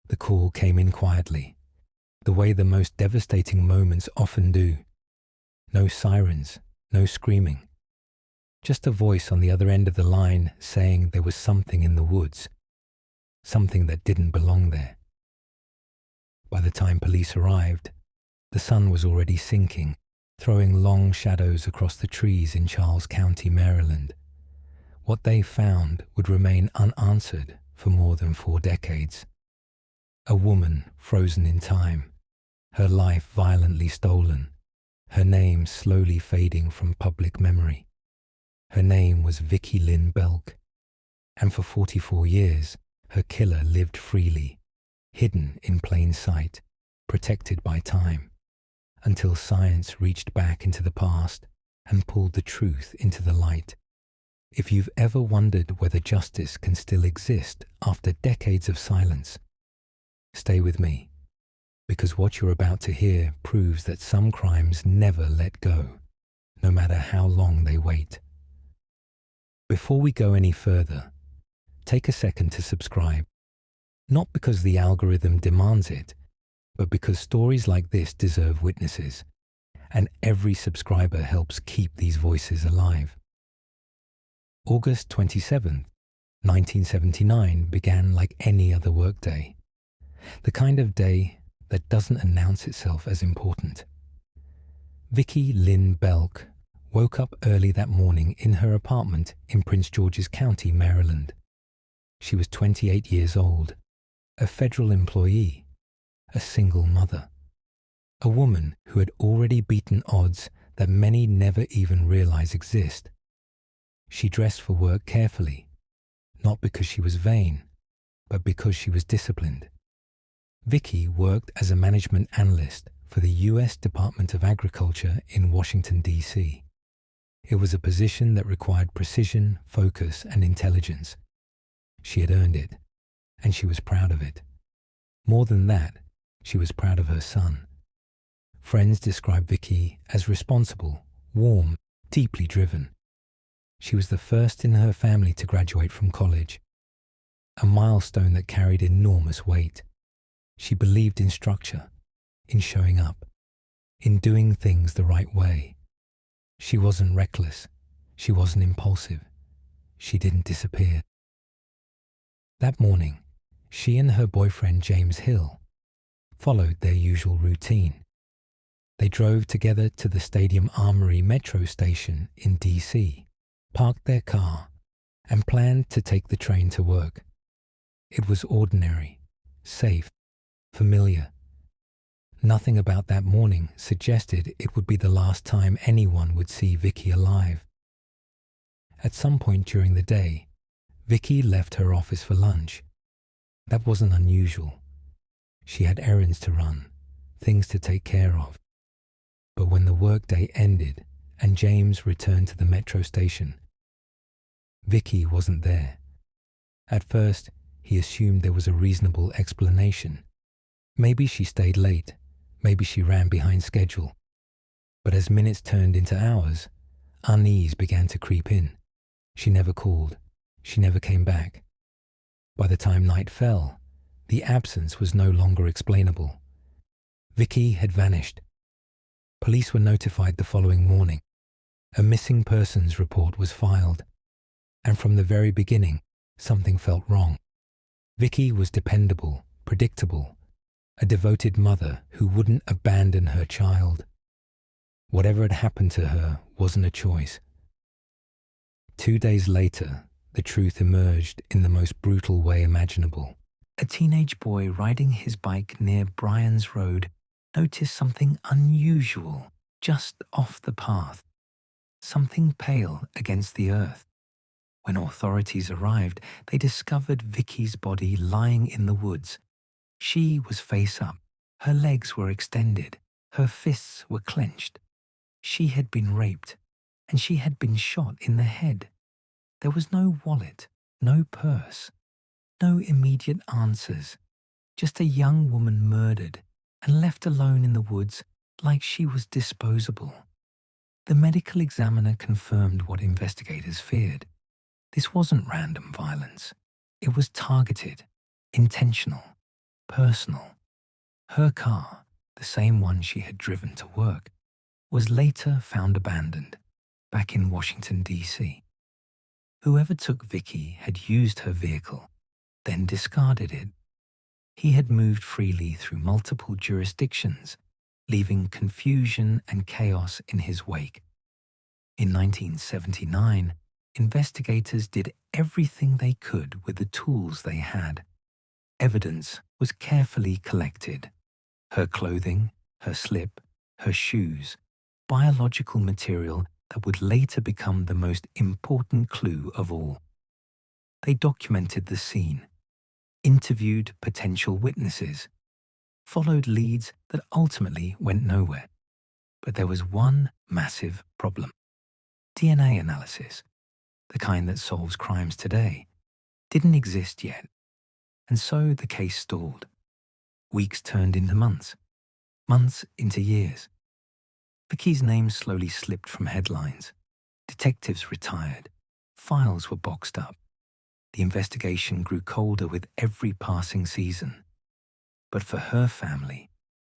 The call came in quietly, the way the most devastating moments often do. No sirens, no screaming. Just a voice on the other end of the line saying there was something in the woods, something that didn't belong there. By the time police arrived, the sun was already sinking, throwing long shadows across the trees in Charles County, Maryland. What they found would remain unanswered for more than 4 decades. A woman frozen in time, her life violently stolen, her name slowly fading from public memory. Her name was Vickie Lynn Belk, and for 44 years, her killer lived freely, hidden in plain sight, protected by time, until science reached back into the past and pulled the truth into the light. If you've ever wondered whether justice can still exist after decades of silence, stay with me, because what you're about to hear proves that some crimes never let go, no matter how long they wait. Before we go any further, take a second to subscribe, not because the algorithm demands it, but because stories like this deserve witnesses, and every subscriber helps keep these voices alive. August 27, 1979 began like any other workday, the kind of day that doesn't announce itself as important. Vickie Lynn Belk woke up early that morning in her apartment in Prince George's County, Maryland. She was 28 years old, a federal employee, a single mother, a woman who had already beaten odds that many never even realize exist. She dressed for work carefully, not because she was vain, but because she was disciplined. Vickie worked as a management analyst for the U.S. Department of Agriculture in Washington, D.C. It was a position that required precision, focus, and intelligence. She had earned it, and she was proud of it. More than that, she was proud of her son. Friends described Vickie as responsible, warm, deeply driven. She was the first in her family to graduate from college, a milestone that carried enormous weight. She believed in structure, in showing up, in doing things the right way. She wasn't reckless. She wasn't impulsive. She didn't disappear. That morning, she and her boyfriend James Hill followed their usual routine. They drove together to the Stadium Armory metro station in D.C., parked their car, and planned to take the train to work. It was ordinary, safe, familiar. Nothing about that morning suggested it would be the last time anyone would see Vickie alive. At some point during the day, Vickie left her office for lunch. That wasn't unusual. She had errands to run, things to take care of. But when the workday ended and James returned to the metro station, Vickie wasn't there. At first, he assumed there was a reasonable explanation. Maybe she stayed late. Maybe she ran behind schedule. But as minutes turned into hours, unease began to creep in. She never called. She never came back. By the time night fell, the absence was no longer explainable. Vickie had vanished. Police were notified the following morning. A missing persons report was filed. And from the very beginning, something felt wrong. Vickie was dependable, predictable, a devoted mother who wouldn't abandon her child. Whatever had happened to her wasn't a choice. 2 days later, the truth emerged in the most brutal way imaginable. A teenage boy riding his bike near Bryan's Road noticed something unusual just off the path, something pale against the earth. When authorities arrived, they discovered Vickie's body lying in the woods. She was face up, her legs were extended, her fists were clenched. She had been raped, and she had been shot in the head. There was no wallet, no purse, no immediate answers, just a young woman murdered and left alone in the woods like she was disposable. The medical examiner confirmed what investigators feared. This wasn't random violence. It was targeted, intentional. personal. Her car, the same one she had driven to work, was later found abandoned back in Washington, D.C. Whoever took Vickie had used her vehicle, then discarded it. He had moved freely through multiple jurisdictions, leaving confusion and chaos in his wake. In 1979, investigators did everything they could with the tools they had. Evidence was carefully collected. Her clothing, her slip, her shoes, biological material that would later become the most important clue of all. They documented the scene, interviewed potential witnesses, followed leads that ultimately went nowhere. But there was one massive problem. DNA analysis, the kind that solves crimes today, didn't exist yet. And so the case stalled. Weeks turned into months, months into years. Vickie's name slowly slipped from headlines. Detectives retired. Files were boxed up. The investigation grew colder with every passing season. But for her family,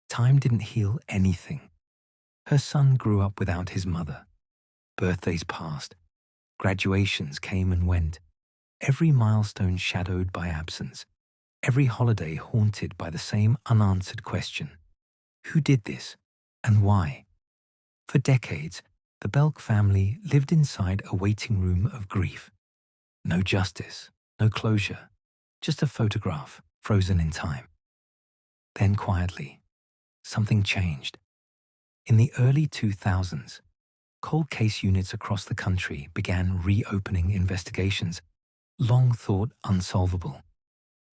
time didn't heal anything. Her son grew up without his mother. Birthdays passed. Graduations came and went. Every milestone shadowed by absence. Every holiday haunted by the same unanswered question. Who did this, and why? For decades, the Belk family lived inside a waiting room of grief. No justice, no closure, just a photograph frozen in time. Then quietly, something changed. In the early 2000s, cold case units across the country began reopening investigations long thought unsolvable.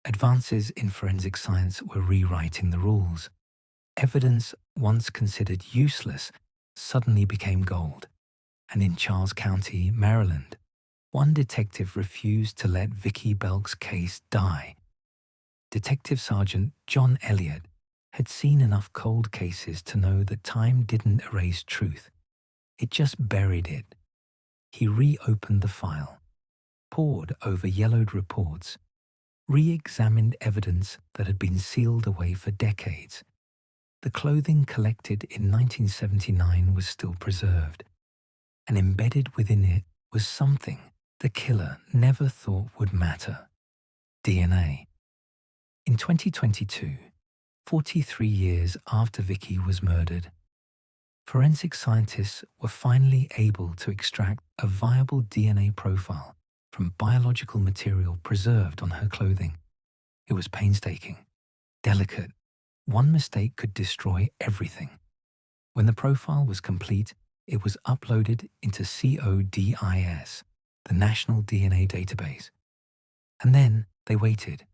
Advances in forensic science were rewriting the rules. Evidence once considered useless suddenly became gold. And in Charles County, Maryland, one detective refused to let Vickie Belk's case die. Detective Sergeant John Elliott had seen enough cold cases to know that time didn't erase truth. It just buried it. He reopened the file, pored over yellowed reports, re-examined evidence that had been sealed away for decades. The clothing collected in 1979 was still preserved, and embedded within it was something the killer never thought would matter: DNA. In 2022, 43 years after Vickie was murdered, forensic scientists were finally able to extract a viable DNA profile from biological material preserved on her clothing. It was painstaking, delicate. One mistake could destroy everything. When the profile was complete, it was uploaded into CODIS, the National DNA Database. And then they waited.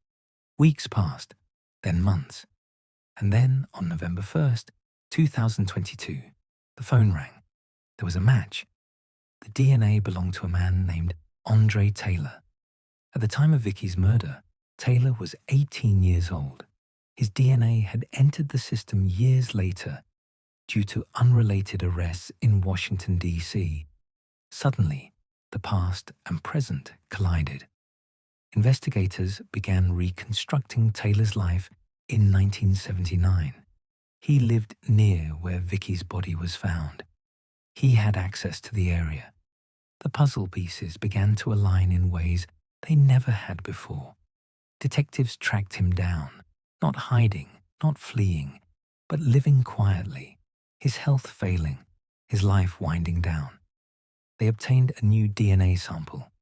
Weeks passed, then months. And then, on November 1st, 2022, the phone rang. There was a match. The DNA belonged to a man named Andre Taylor. At the time of Vickie's murder, Taylor was 18 years old. His DNA had entered the system years later due to unrelated arrests in Washington, D.C. Suddenly, the past and present collided. Investigators began reconstructing Taylor's life in 1979. He lived near where Vickie's body was found. He had access to the area. The puzzle pieces began to align in ways they never had before. Detectives tracked him down, not hiding, not fleeing, but living quietly, his health failing, his life winding down. They obtained a new DNA sample.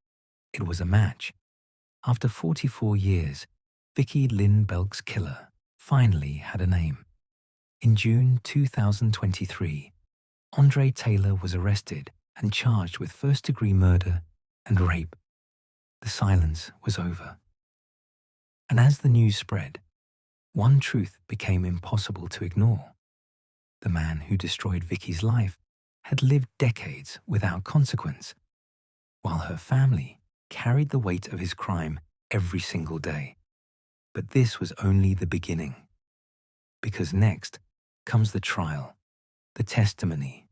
It was a match. After 44 years, Vickie Lynn Belk's killer finally had a name. In June 2023, Andre Taylor was arrested and charged with first-degree murder and rape. The silence was over. And as the news spread, one truth became impossible to ignore. The man who destroyed Vickie's life had lived decades without consequence, while her family carried the weight of his crime every single day. But this was only the beginning. Because next comes the trial, the testimony,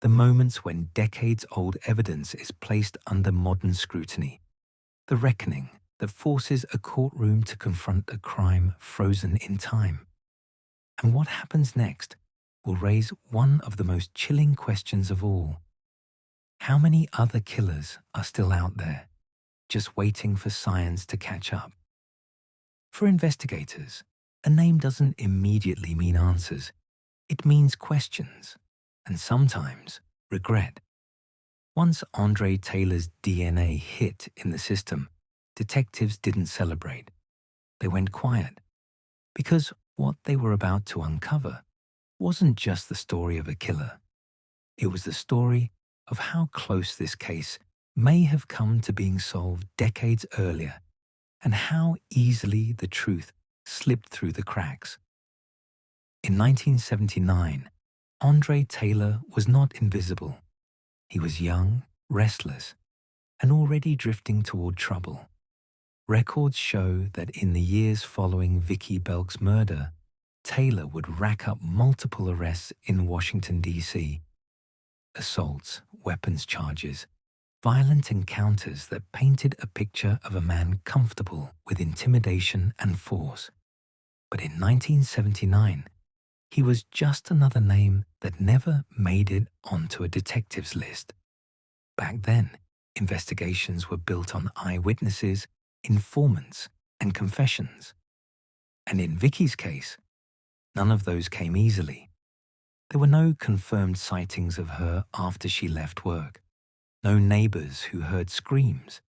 the moments when decades-old evidence is placed under modern scrutiny, the reckoning that forces a courtroom to confront a crime frozen in time. And what happens next will raise one of the most chilling questions of all. How many other killers are still out there, just waiting for science to catch up? For investigators, a name doesn't immediately mean answers. It means questions, and sometimes regret. Once Andre Taylor's DNA hit in the system, detectives didn't celebrate. They went quiet, because what they were about to uncover wasn't just the story of a killer. It was the story of how close this case may have come to being solved decades earlier, and how easily the truth slipped through the cracks. In 1979, Andre Taylor was not invisible. He was young, restless, and already drifting toward trouble. Records show that in the years following Vickie Belk's murder, Taylor would rack up multiple arrests in Washington, D.C. Assaults, weapons charges, violent encounters that painted a picture of a man comfortable with intimidation and force. But in 1979, he was just another name that never made it onto a detective's list. Back then, investigations were built on eyewitnesses, informants, and confessions. And in Vickie's case, none of those came easily. There were no confirmed sightings of her after she left work, no neighbors who heard screams,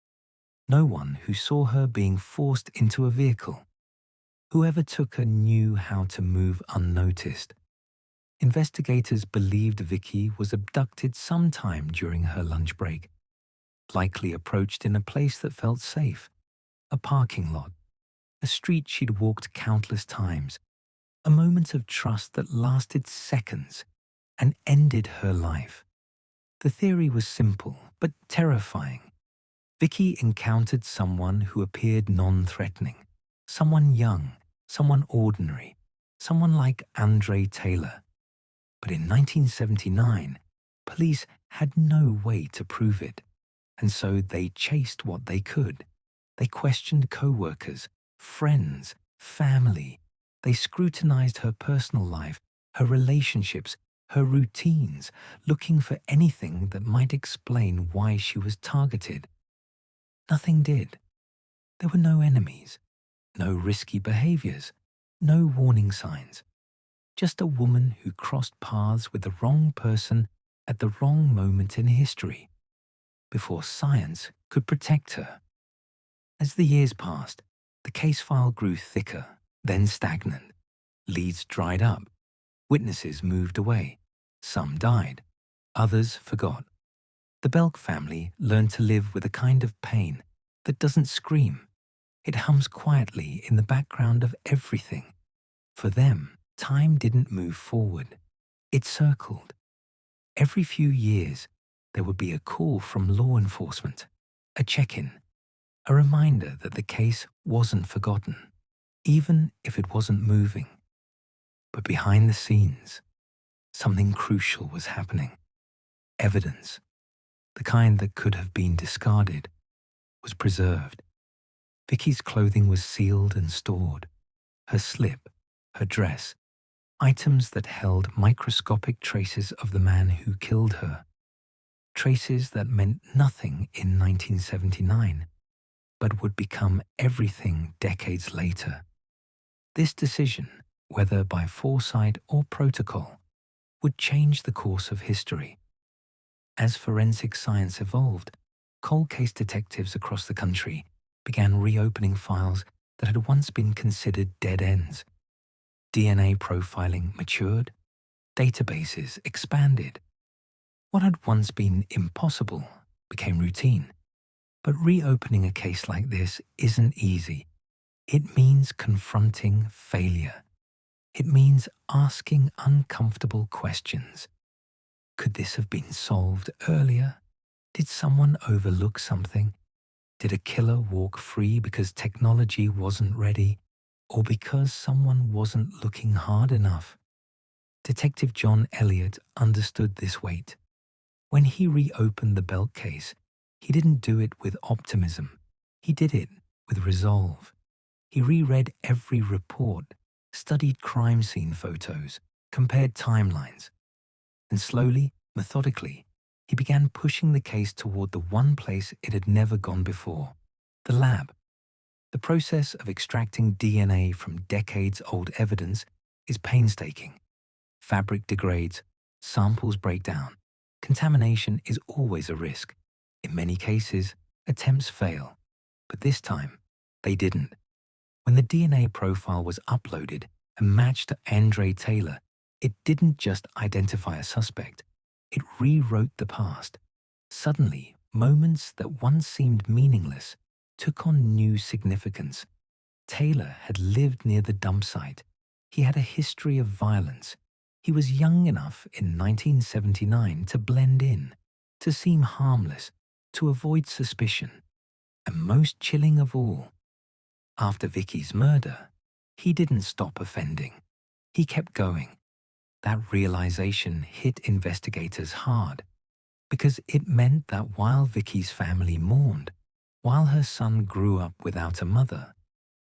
no one who saw her being forced into a vehicle. Whoever took her knew how to move unnoticed. Investigators believed Vickie was abducted sometime during her lunch break, likely approached in a place that felt safe, a parking lot, a street she'd walked countless times, a moment of trust that lasted seconds and ended her life. The theory was simple but terrifying. Vickie encountered someone who appeared non-threatening, someone young, someone ordinary, someone like Andre Taylor. But in 1979, police had no way to prove it, and so they chased what they could. They questioned co-workers, friends, family. They scrutinized her personal life, her relationships, her routines, looking for anything that might explain why she was targeted. Nothing did. There were no enemies, no risky behaviors, no warning signs. Just a woman who crossed paths with the wrong person at the wrong moment in history, before science could protect her. As the years passed, the case file grew thicker, then stagnant. Leads dried up. Witnesses moved away. Some died. Others forgot. The Belk family learned to live with a kind of pain that doesn't scream. It hums quietly in the background of everything. For them, time didn't move forward. It circled. Every few years, there would be a call from law enforcement, a check-in, a reminder that the case wasn't forgotten, even if it wasn't moving. But behind the scenes, something crucial was happening. Evidence, the kind that could have been discarded, was preserved. Vickie's clothing was sealed and stored. Her slip, her dress, items that held microscopic traces of the man who killed her. Traces that meant nothing in 1979, but would become everything decades later. This decision, whether by foresight or protocol, would change the course of history. As forensic science evolved, cold case detectives across the country began reopening files that had once been considered dead ends. DNA profiling matured, databases expanded. What had once been impossible became routine. But reopening a case like this isn't easy. It means confronting failure. It means asking uncomfortable questions. Could this have been solved earlier? Did someone overlook something? Did a killer walk free because technology wasn't ready, or because someone wasn't looking hard enough? Detective John Elliott understood this weight. When he reopened the Belk case, he didn't do it with optimism. He did it with resolve. He reread every report, studied crime scene photos, compared timelines, and slowly, methodically, he began pushing the case toward the one place it had never gone before, the lab. The process of extracting DNA from decades-old evidence is painstaking. Fabric degrades, samples break down. Contamination is always a risk. In many cases, attempts fail. But this time, they didn't. When the DNA profile was uploaded and matched to Andre Taylor, it didn't just identify a suspect. It rewrote the past. Suddenly, moments that once seemed meaningless took on new significance. Taylor had lived near the dump site. He had a history of violence. He was young enough in 1979 to blend in, to seem harmless, to avoid suspicion. And most chilling of all, after Vickie's murder, he didn't stop offending. He kept going. That realization hit investigators hard because it meant that while Vickie's family mourned, while her son grew up without a mother,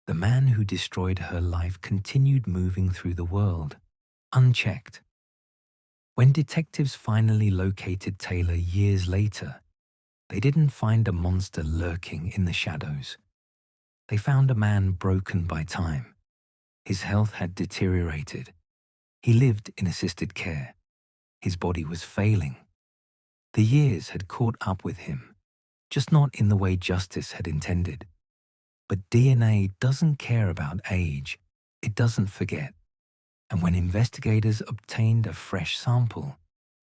the man who destroyed her life continued moving through the world, unchecked. When detectives finally located Taylor years later, they didn't find a monster lurking in the shadows. They found a man broken by time. His health had deteriorated. He lived in assisted care. His body was failing. The years had caught up with him, just not in the way justice had intended. But DNA doesn't care about age. It doesn't forget. And when investigators obtained a fresh sample,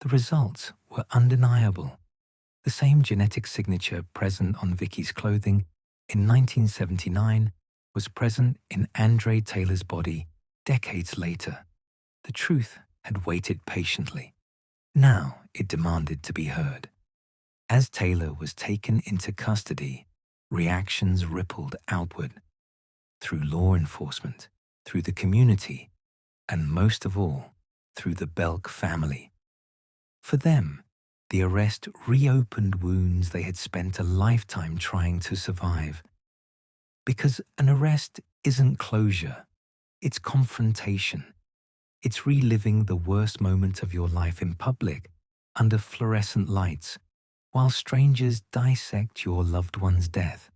the results were undeniable. The same genetic signature present on Vickie's clothing in 1979 was present in Andre Taylor's body decades later. The truth had waited patiently. Now it demanded to be heard. As Taylor was taken into custody, reactions rippled outward, through law enforcement, through the community, and most of all, through the Belk family. For them, the arrest reopened wounds they had spent a lifetime trying to survive. Because an arrest isn't closure, it's confrontation. It's reliving the worst moment of your life in public, under fluorescent lights, while strangers dissect your loved one's death.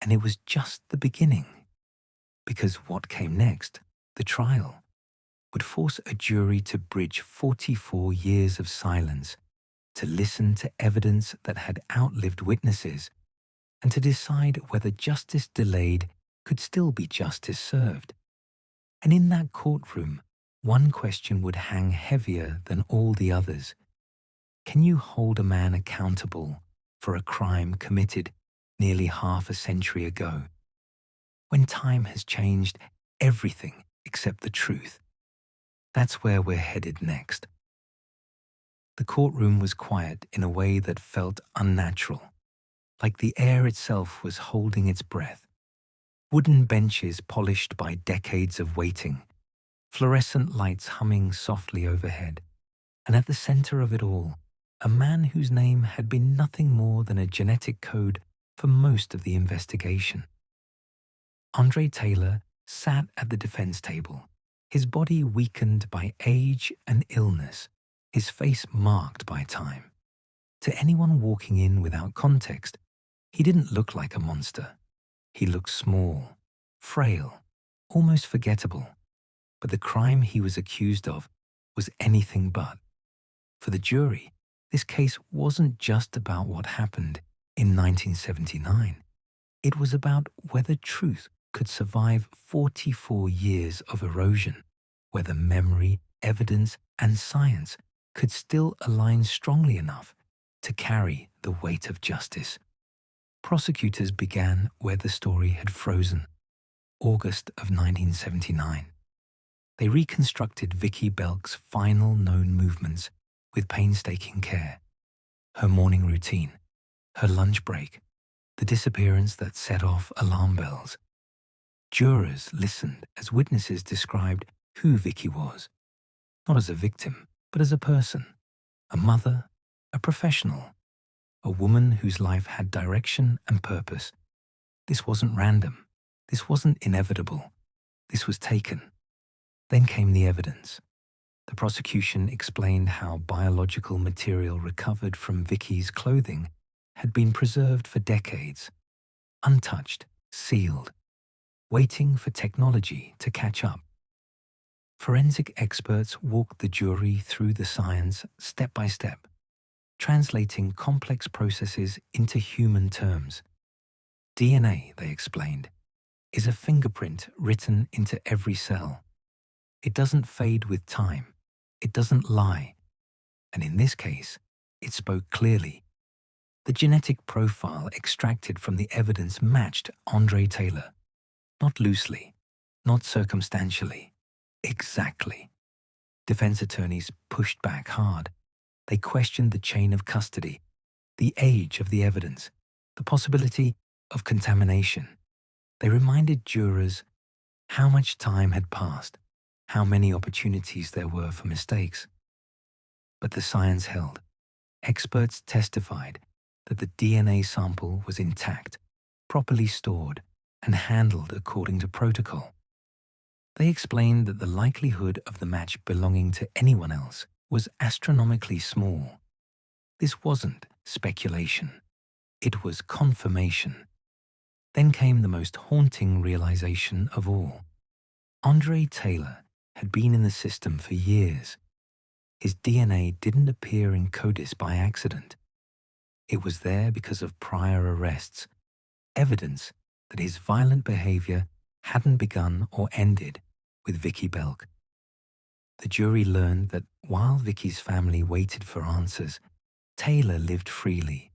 And it was just the beginning. Because what came next, the trial, would force a jury to bridge 44 years of silence, to listen to evidence that had outlived witnesses, and to decide whether justice delayed could still be justice served. And in that courtroom, one question would hang heavier than all the others. Can you hold a man accountable for a crime committed nearly half a century ago, when time has changed everything except the truth? That's where we're headed next. The courtroom was quiet in a way that felt unnatural, like the air itself was holding its breath. Wooden benches polished by decades of waiting, fluorescent lights humming softly overhead, and at the center of it all, a man whose name had been nothing more than a genetic code for most of the investigation. Andre Taylor sat at the defense table, his body weakened by age and illness, his face marked by time. To anyone walking in without context, he didn't look like a monster. He looked small, frail, almost forgettable. But the crime he was accused of was anything but. For the jury, this case wasn't just about what happened in 1979. It was about whether truth could survive 44 years of erosion, whether memory, evidence, and science could still align strongly enough to carry the weight of justice. Prosecutors began where the story had frozen, August of 1979. They reconstructed Vickie Belk's final known movements with painstaking care. Her morning routine, her lunch break, the disappearance that set off alarm bells. Jurors listened as witnesses described who Vickie was, not as a victim, but as a person, a mother, a professional, a woman whose life had direction and purpose. This wasn't random. This wasn't inevitable. This was taken. Then came the evidence. The prosecution explained how biological material recovered from Vickie's clothing had been preserved for decades, untouched, sealed, waiting for technology to catch up. Forensic experts walked the jury through the science step by step, translating complex processes into human terms. DNA, they explained, is a fingerprint written into every cell. It doesn't fade with time. It doesn't lie. And in this case, it spoke clearly. The genetic profile extracted from the evidence matched Andre Taylor. Not loosely, not circumstantially, exactly. Defense attorneys pushed back hard. They questioned the chain of custody, the age of the evidence, the possibility of contamination. They reminded jurors how much time had passed, how many opportunities there were for mistakes. But the science held. Experts testified that the DNA sample was intact, properly stored, and handled according to protocol. They explained that the likelihood of the match belonging to anyone else was astronomically small. This wasn't speculation. It was confirmation. Then came the most haunting realization of all. Andre Taylor had been in the system for years. His DNA didn't appear in CODIS by accident. It was there because of prior arrests, evidence that his violent behavior hadn't begun or ended with Vickie Belk. The jury learned that while Vickie's family waited for answers, Taylor lived freely,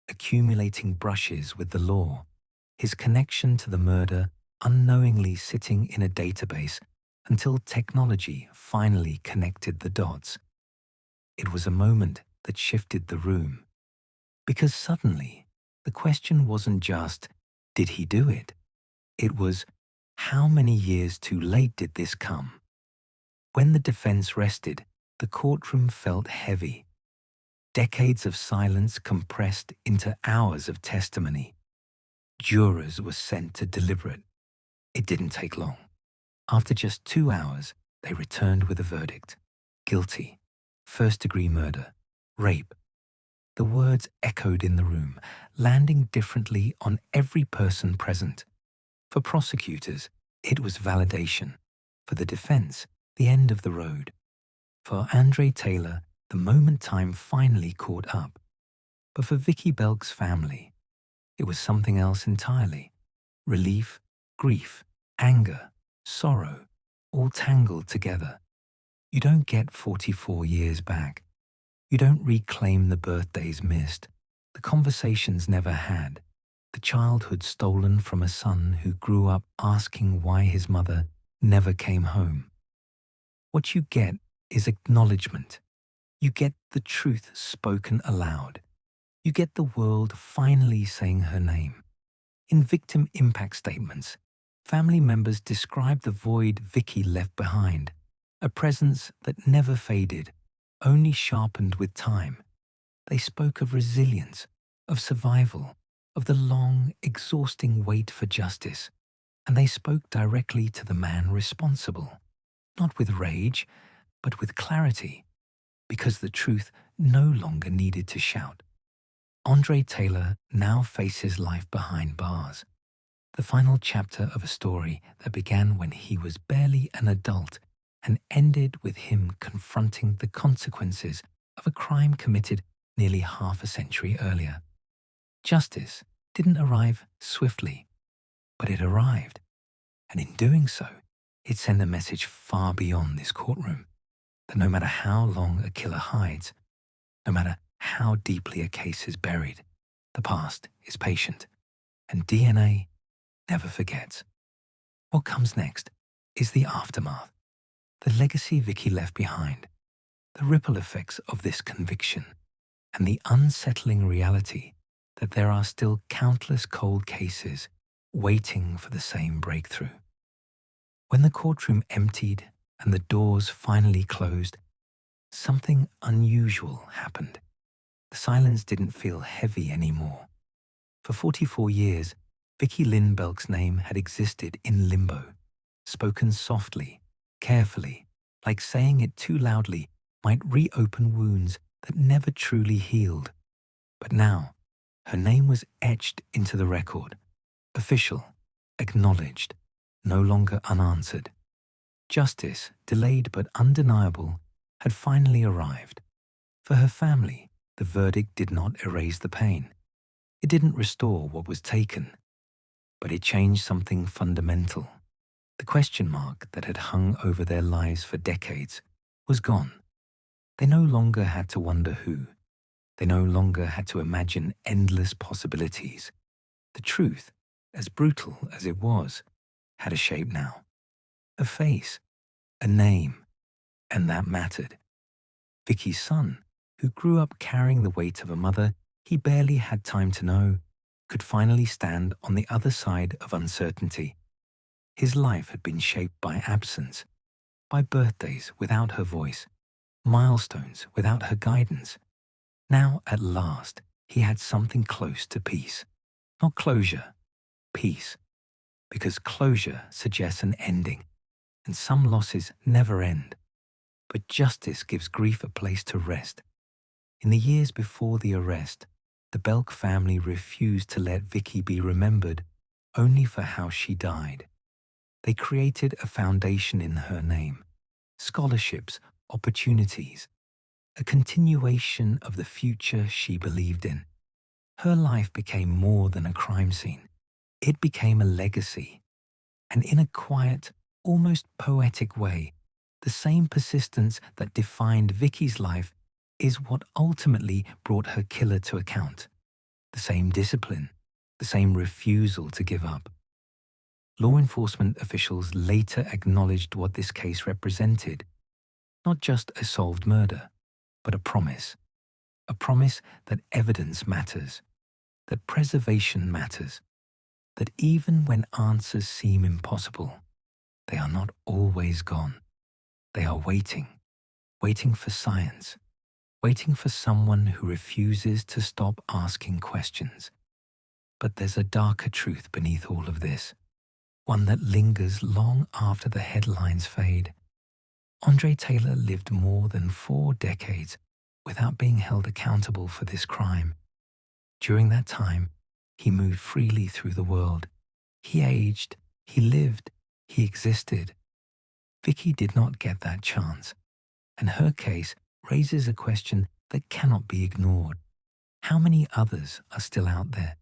accumulating brushes with the law, his connection to the murder unknowingly sitting in a database until technology finally connected the dots. It was a moment that shifted the room, because suddenly the question wasn't just, did he do it? It was, how many years too late did this come? When the defense rested, the courtroom felt heavy. Decades of silence compressed into hours of testimony. Jurors were sent to deliberate. It didn't take long. After just 2 hours, they returned with a verdict. Guilty. First-degree murder. Rape. The words echoed in the room, landing differently on every person present. For prosecutors, it was validation. For the defense, the end of the road. For Andre Taylor, the moment time finally caught up. But for Vickie Belk's family, it was something else entirely. Relief, grief, anger, sorrow, all tangled together. You don't get 44 years back. You don't reclaim the birthdays missed, the conversations never had, the childhood stolen from a son who grew up asking why his mother never came home. What you get is acknowledgement. You get the truth spoken aloud. You get the world finally saying her name. In victim impact statements, family members describe the void Vickie left behind, a presence that never faded, only sharpened with time. They spoke of resilience, of survival, of the long, exhausting wait for justice, and they spoke directly to the man responsible, not with rage, but with clarity, because the truth no longer needed to shout. Andre Taylor now faces life behind bars, the final chapter of a story that began when he was barely an adult and ended with him confronting the consequences of a crime committed nearly half a century earlier. Justice didn't arrive swiftly, but it arrived, and in doing so, it sent a message far beyond this courtroom, that no matter how long a killer hides, no matter how deeply a case is buried, the past is patient, and DNA never forgets. What comes next is the aftermath, the legacy Vickie left behind, the ripple effects of this conviction, and the unsettling reality that there are still countless cold cases waiting for the same breakthrough. When the courtroom emptied and the doors finally closed, something unusual happened. The silence didn't feel heavy anymore. For 44 years, Vickie Lynn Belk's name had existed in limbo, spoken softly, carefully, like saying it too loudly might reopen wounds that never truly healed. But now, her name was etched into the record, official, acknowledged, no longer unanswered. Justice, delayed but undeniable, had finally arrived. For her family, the verdict did not erase the pain. It didn't restore what was taken, but it changed something fundamental. The question mark that had hung over their lives for decades was gone. They no longer had to wonder who. They no longer had to imagine endless possibilities. The truth, as brutal as it was, had a shape now. A face, a name, and that mattered. Vickie's son, who grew up carrying the weight of a mother he barely had time to know, could finally stand on the other side of uncertainty. His life had been shaped by absence, by birthdays without her voice, milestones without her guidance. Now, at last, he had something close to peace. Not closure, peace. Because closure suggests an ending, and some losses never end. But justice gives grief a place to rest. In the years before the arrest, the Belk family refused to let Vickie be remembered only for how she died. They created a foundation in her name, scholarships, opportunities, a continuation of the future she believed in. Her life became more than a crime scene. It became a legacy. And in a quiet, almost poetic way, the same persistence that defined Vickie's life is what ultimately brought her killer to account. The same discipline, the same refusal to give up. Law enforcement officials later acknowledged what this case represented. Not just a solved murder, but a promise. A promise that evidence matters, that preservation matters, that even when answers seem impossible, they are not always gone. They are waiting, waiting for science, waiting for someone who refuses to stop asking questions. But there's a darker truth beneath all of this, one that lingers long after the headlines fade. Andre Taylor lived more than 4 decades without being held accountable for this crime. During that time, he moved freely through the world. He aged, he lived, he existed. Vickie did not get that chance, and her case raises a question that cannot be ignored. How many others are still out there?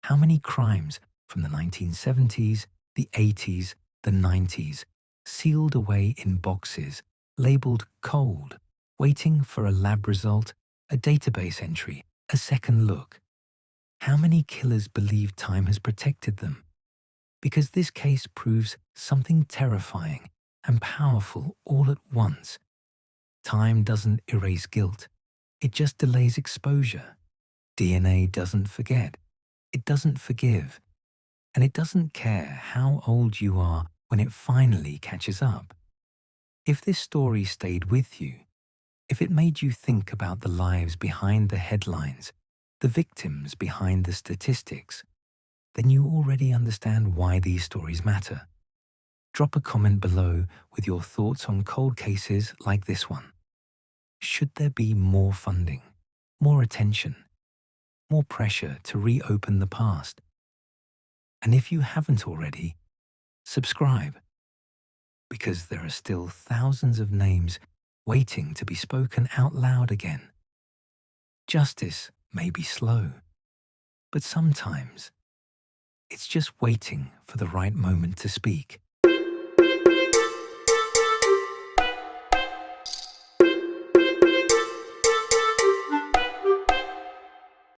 How many crimes from the 1970s, the 80s, the 90s, sealed away in boxes, labeled cold, waiting for a lab result, a database entry, a second look? How many killers believe time has protected them? Because this case proves something terrifying and powerful all at once. Time doesn't erase guilt. It just delays exposure. DNA doesn't forget. It doesn't forgive. And it doesn't care how old you are when it finally catches up. If this story stayed with you, if it made you think about the lives behind the headlines, the victims behind the statistics, then you already understand why these stories matter. Drop a comment below with your thoughts on cold cases like this one. Should there be more funding, more attention, more pressure to reopen the past? And if you haven't already, subscribe, because there are still thousands of names waiting to be spoken out loud again. Justice may be slow, but sometimes it's just waiting for the right moment to speak.